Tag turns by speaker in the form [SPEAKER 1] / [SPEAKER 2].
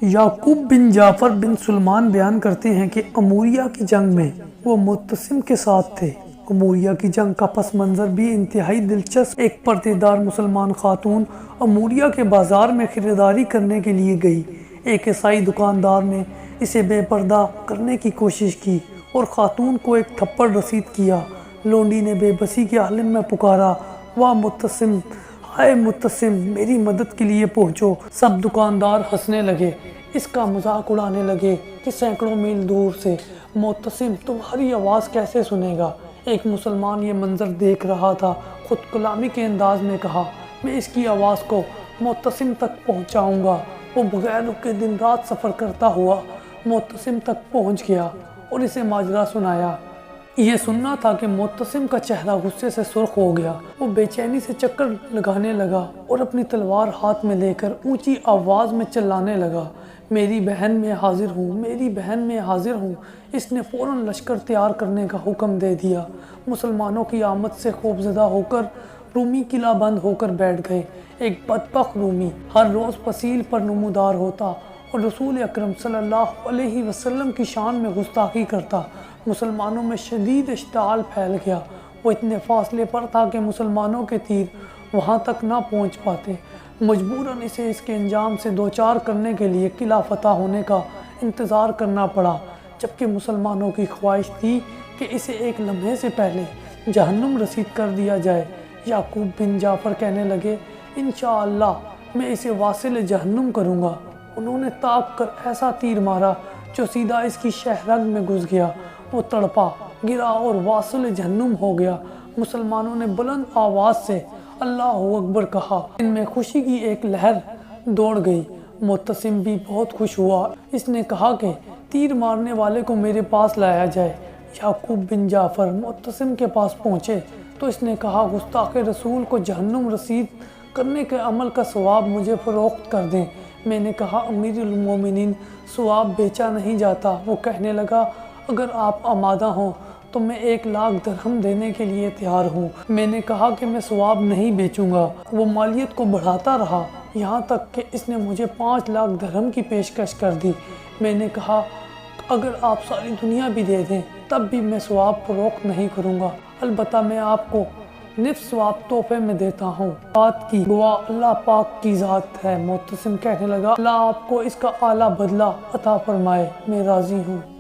[SPEAKER 1] یعقوب بن جعفر بن سلمان بیان کرتے ہیں کہ اموریہ کی جنگ میں وہ معتصم کے ساتھ تھے۔ اموریہ کی جنگ کا پس منظر بھی انتہائی دلچسپ۔ ایک پردے دار مسلمان خاتون اموریہ کے بازار میں خریداری کرنے کے لیے گئی۔ ایک عیسائی دکاندار نے اسے بے پردہ کرنے کی کوشش کی اور خاتون کو ایک تھپڑ رسید کیا۔ لونڈی نے بے بسی کے عالم میں پکارا، واہ معتصم، ہائے معتصم، میری مدد کے لیے پہنچو۔ سب دکاندار ہنسنے لگے، اس کا مذاق اڑانے لگے کہ سینکڑوں میل دور سے معتصم تمہاری آواز کیسے سنے گا۔ ایک مسلمان یہ منظر دیکھ رہا تھا، خود کلامی کے انداز میں کہا، میں اس کی آواز کو معتصم تک پہنچاؤں گا۔ وہ بغیر رکے دن رات سفر کرتا ہوا معتصم تک پہنچ گیا اور اسے ماجرا سنایا۔ یہ سننا تھا کہ معتصم کا چہرہ غصے سے سرخ ہو گیا۔ وہ بے چینی سے چکر لگانے لگا اور اپنی تلوار ہاتھ میں لے کر اونچی آواز میں چلانے لگا، میری بہن میں حاضر ہوں، میری بہن میں حاضر ہوں۔ اس نے فوراً لشکر تیار کرنے کا حکم دے دیا۔ مسلمانوں کی آمد سے خوفزدہ ہو کر رومی قلعہ بند ہو کر بیٹھ گئے۔ ایک بدبخت رومی ہر روز فصیل پر نمودار ہوتا اور رسول اکرم صلی اللہ علیہ وسلم کی شان میں گستاخی کرتا۔ مسلمانوں میں شدید اشتعال پھیل گیا۔ وہ اتنے فاصلے پر تھا کہ مسلمانوں کے تیر وہاں تک نہ پہنچ پاتے۔ مجبوراً اسے اس کے انجام سے دوچار کرنے کے لیے قلعہ فتح ہونے کا انتظار کرنا پڑا، جبکہ مسلمانوں کی خواہش تھی کہ اسے ایک لمحے سے پہلے جہنم رسید کر دیا جائے۔ یعقوب بن جعفر کہنے لگے، انشاءاللہ میں اسے واصل جہنم کروں گا۔ انہوں نے تاک کر ایسا تیر مارا جو سیدھا اس کی شہرگ میں گھس گیا۔ وہ تڑپا، گرا اور واصل جہنم ہو گیا۔ مسلمانوں نے بلند آواز سے اللہ اکبر کہا۔ ان میں خوشی کی ایک لہر دوڑ گئی۔ معتصم بھی بہت خوش ہوا۔ اس نے کہا کہ تیر مارنے والے کو میرے پاس لایا جائے۔ یعقوب بن جعفر معتصم کے پاس پہنچے تو اس نے کہا، گستاخ رسول کو جہنم رسید کرنے کے عمل کا ثواب مجھے فروخت کر دیں۔ میں نے کہا، امیر المومنین، ثواب بیچا نہیں جاتا۔ وہ کہنے لگا، اگر آپ آمادہ ہوں تو میں 1,00,000 درہم دینے کے لیے تیار ہوں۔ میں نے کہا کہ میں ثواب نہیں بیچوں گا۔ وہ مالیت کو بڑھاتا رہا یہاں تک کہ اس نے مجھے 5,00,000 درہم کی پیشکش کر دی۔ میں نے کہا، اگر آپ ساری دنیا بھی دے دیں تب بھی میں ثواب فروخت نہیں کروں گا، البتہ میں آپ کو نصف ثواب تحفے میں دیتا ہوں۔ بات کی گواہ اللہ پاک کی ذات ہے۔ معتصم کہنے لگا، اللہ آپ کو اس کا اعلیٰ بدلہ عطا فرمائے، میں راضی ہوں۔